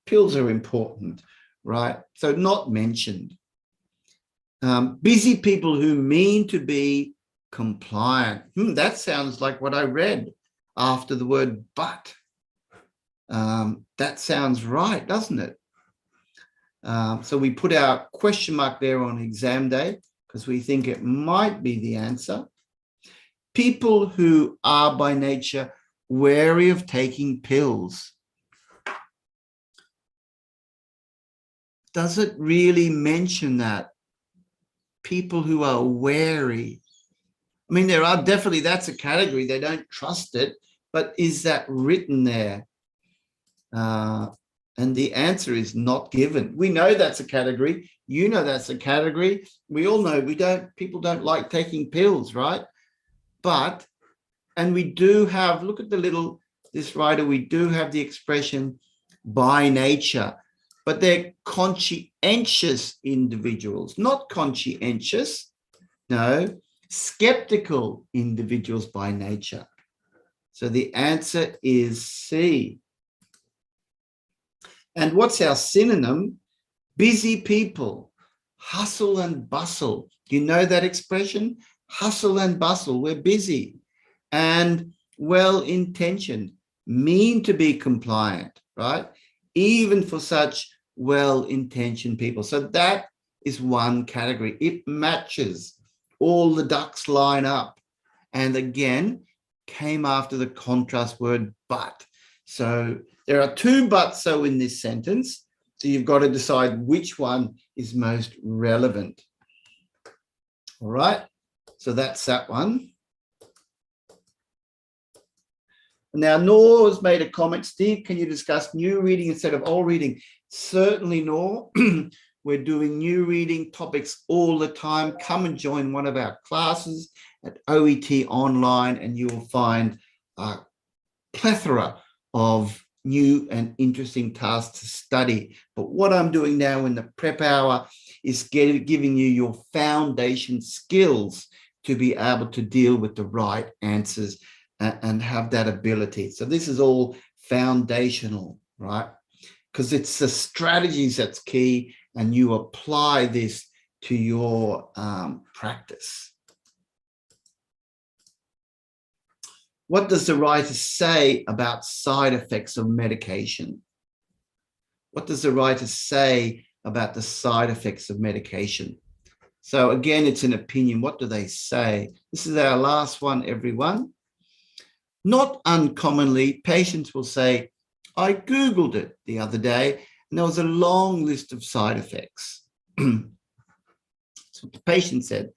Pills are important, right? So not mentioned. Busy people who mean to be compliant. That sounds like what I read after the word but. That sounds right, doesn't it? So we put our question mark there on exam day because we think it might be the answer. People who are by nature wary of taking pills. Does it really mention that? People who are wary. I mean, there are definitely, that's a category. They don't trust it, but is that written there? And the answer is not given. We know that's a category. You know that's a category. We all know people don't like taking pills, right? But, and we do have, look at this writer, we do have the expression by nature, but they're conscientious individuals, not conscientious, no, skeptical individuals by nature. So the answer is C. And what's our synonym? Busy people, hustle and bustle. Do you know that expression? Hustle and bustle, we're busy. And well-intentioned, mean to be compliant, right? Even for such well-intentioned people. So that is one category. It matches. All the ducks line up. And again, came after the contrast word but. So there are two buts so in this sentence. So you've got to decide which one is most relevant. All right, so that's that one. Now, Nor's made a comment. Steve, can you discuss new reading instead of old reading? Certainly, Nor. We're doing new reading topics all the time. Come and join one of our classes at OET Online, and you will find a plethora of new and interesting tasks to study. But what I'm doing now in the prep hour is giving you your foundation skills to be able to deal with the right answers and have that ability. So this is all foundational, right? Because it's the strategies that's key, and you apply this to your practice. What does the writer say about side effects of medication? What does the writer say about the side effects of medication? So again, it's an opinion. What do they say? This is our last one, everyone. Not uncommonly, patients will say, I Googled it the other day, and there was a long list of side effects. That's what the patient said.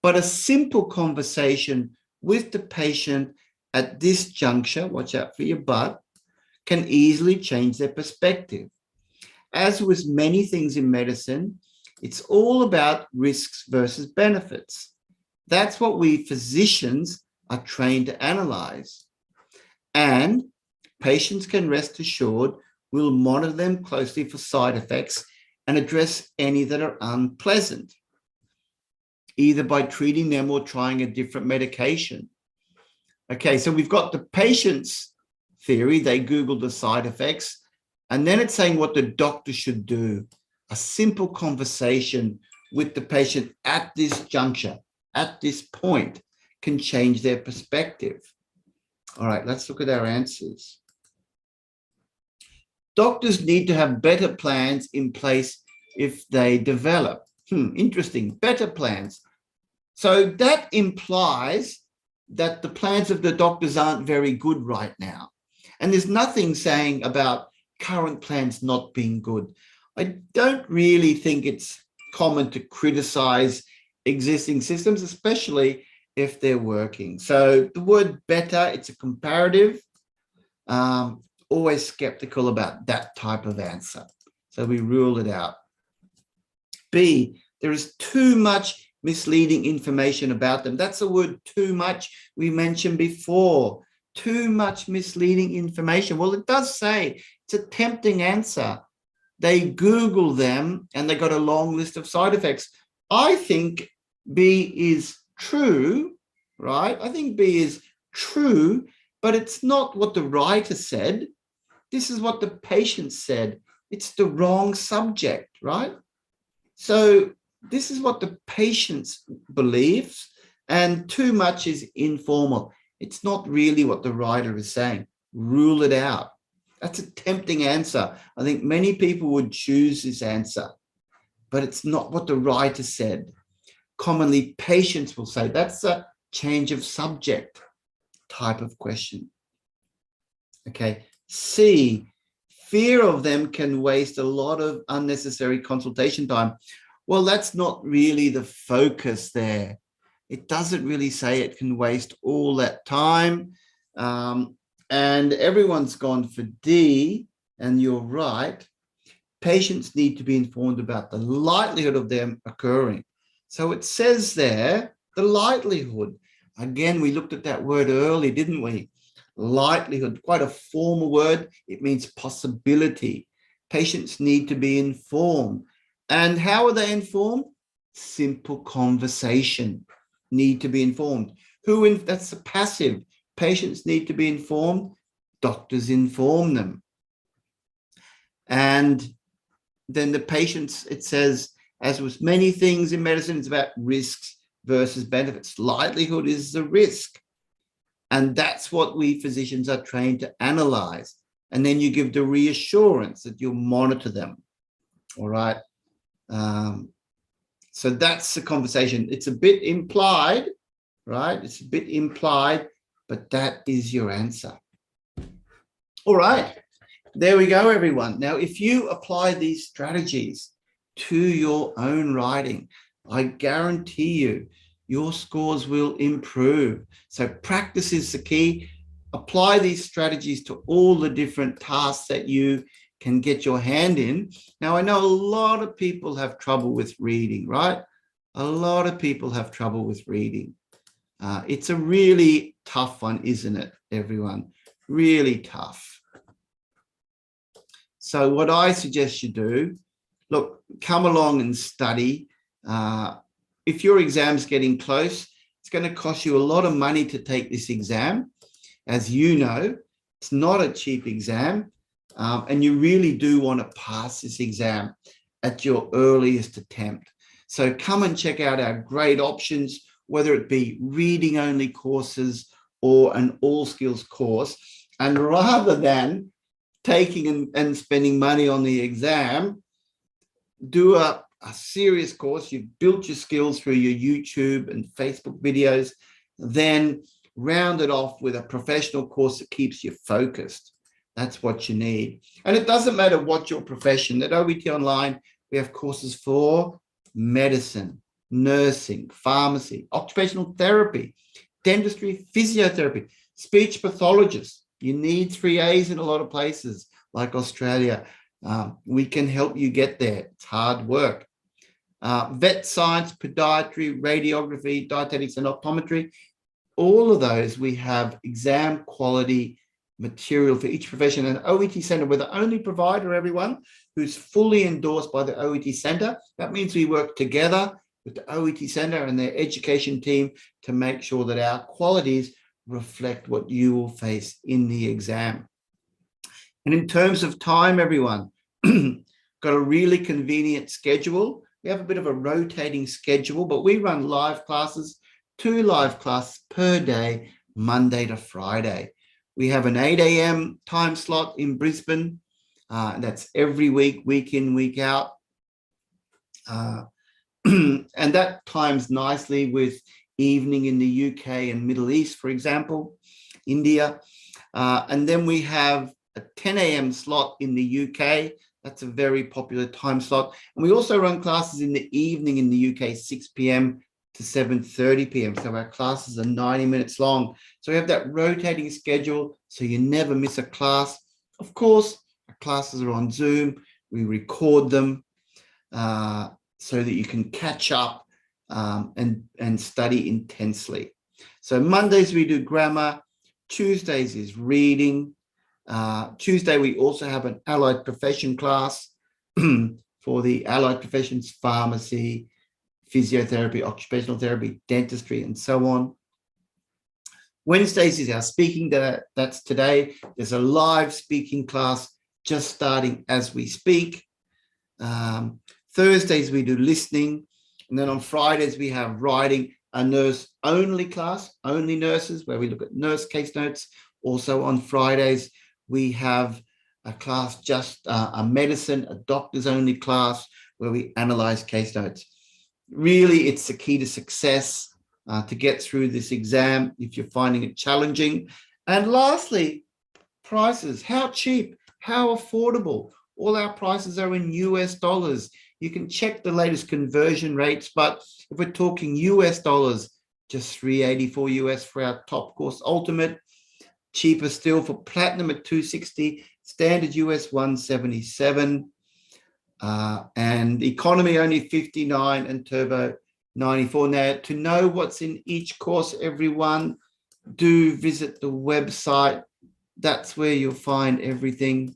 But a simple conversation with the patient at this juncture, watch out for your butt, can easily change their perspective. As with many things in medicine, it's all about risks versus benefits. That's what we physicians are trained to analyze. And patients can rest assured we'll monitor them closely for side effects and address any that are unpleasant, either by treating them or trying a different medication. Okay, so we've got the patient's theory. They Googled the side effects, and then it's saying what the doctor should do. A simple conversation with the patient at this juncture, at this point, can change their perspective. All right, let's look at our answers. Doctors need to have better plans in place if they develop. Interesting, better plans. So that implies that the plans of the doctors aren't very good right now. And there's nothing saying about current plans not being good. I don't really think it's common to criticize existing systems, especially if they're working. So the word better, it's a comparative. Always skeptical about that type of answer. So we rule it out. B, there is too much misleading information about them. That's the word too much we mentioned before. Too much misleading information. Well, it does say it's a tempting answer. They Google them and they got a long list of side effects. I think B is true, right? I think B is true, but it's not what the writer said. This is what the patient said. It's the wrong subject, right? So this is what the patient believes, and too much is informal. It's not really what the writer is saying. Rule it out. That's a tempting answer. I think many people would choose this answer, but it's not what the writer said. Commonly, patients will say that's a change of subject type of question. Okay. C, fear of them can waste a lot of unnecessary consultation time. Well, that's not really the focus there. It doesn't really say it can waste all that time. And everyone's gone for D, and you're right. Patients need to be informed about the likelihood of them occurring. So it says there, the likelihood. Again, we looked at that word early, didn't we? Likelihood, quite a formal word. It means possibility. Patients need to be informed. And how are they informed? Simple conversation. Need to be informed. That's the passive. Patients need to be informed. Doctors inform them. And then the patients, it says, as with many things in medicine, it's about risks versus benefits. Likelihood is the risk. And that's what we physicians are trained to analyze. And then you give the reassurance that you'll monitor them. All right. So that's the conversation. It's a bit implied, right? It's a bit implied, but that is your answer. All right. There we go, everyone. Now, if you apply these strategies to your own writing, I guarantee you, your scores will improve. So practice is the key. Apply these strategies to all the different tasks that you can get your hand in. Now, I know a lot of people have trouble with reading, right? A lot of people have trouble with reading. It's a really tough one, isn't it, everyone? Really tough. So what I suggest you do, look, come along and study. If your exam's getting close, it's going to cost you a lot of money to take this exam. As you know, it's not a cheap exam, and you really do want to pass this exam at your earliest attempt. So come and check out our great options, whether it be reading only courses or an all skills course. And rather than taking and spending money on the exam, do a serious course. You've built your skills through your YouTube and Facebook videos, then round it off with a professional course that keeps you focused. That's what you need. And it doesn't matter what your profession. At OET Online, we have courses for medicine, nursing, pharmacy, occupational therapy, dentistry, physiotherapy, speech pathologists. You need 3 A's in a lot of places like Australia. We can help you get there. It's hard work. Vet science, podiatry, radiography, dietetics, and optometry. All of those, we have exam quality material for each profession. And OET Centre, we're the only provider, everyone, who's fully endorsed by the OET Centre. That means we work together with the OET Centre and their education team to make sure that our qualities reflect what you will face in the exam. And in terms of time, everyone, got a really convenient schedule. We have a bit of a rotating schedule, but we run live classes, 2 live classes per day, Monday to Friday. We have an 8 a.m. time slot in Brisbane. That's every week, week in, week out. And that times nicely with evening in the UK and Middle East, for example, India. And then we have a 10 a.m. slot in the UK. That's a very popular time slot. And we also run classes in the evening in the UK, 6 p.m. to 7:30 p.m. So our classes are 90 minutes long. So we have that rotating schedule so you never miss a class. Of course, our classes are on Zoom. We record them so that you can catch up and study intensely. So Mondays we do grammar. Tuesdays is reading. Tuesday we also have an allied profession class for the allied professions, pharmacy, physiotherapy, occupational therapy, dentistry, and so on. Wednesdays is our speaking day. That's today. There's a live speaking class just starting as we speak. Thursdays we do listening. And then on Fridays we have writing, a nurse only class, only nurses, where we look at nurse case notes. Also on Fridays, we have a class, just a medicine, a doctor's only class, where we analyze case notes. Really, it's the key to success to get through this exam if you're finding it challenging. And lastly, prices. How cheap, how affordable. All our prices are in US dollars. You can check the latest conversion rates, but if we're talking US dollars, just $384 US for our top course ultimate. Cheaper still for platinum at $260, standard US $177, and economy only $59 and turbo $94. Now, to know what's in each course, everyone, do visit the website. That's where you'll find everything.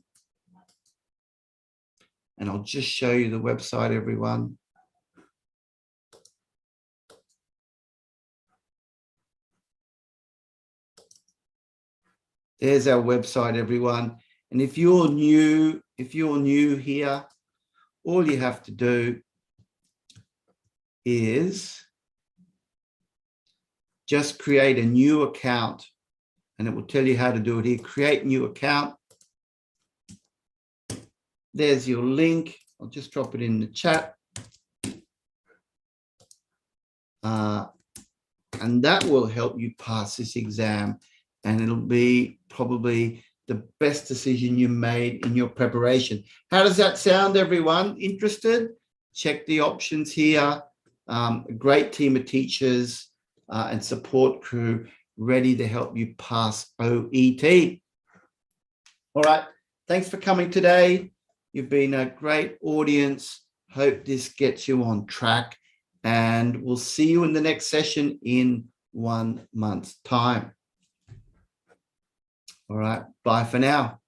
And I'll just show you the website, everyone. There's our website, everyone. And if you're new here, all you have to do is just create a new account, and it will tell you how to do it here. Create new account. There's your link. I'll just drop it in the chat. And that will help you pass this exam. And it'll be probably the best decision you made in your preparation. How does that sound, everyone? Interested? Check the options here. A great team of teachers and support crew ready to help you pass OET. All right. Thanks for coming today. You've been a great audience. Hope this gets you on track. And we'll see you in the next session in 1 month's time. All right. Bye for now.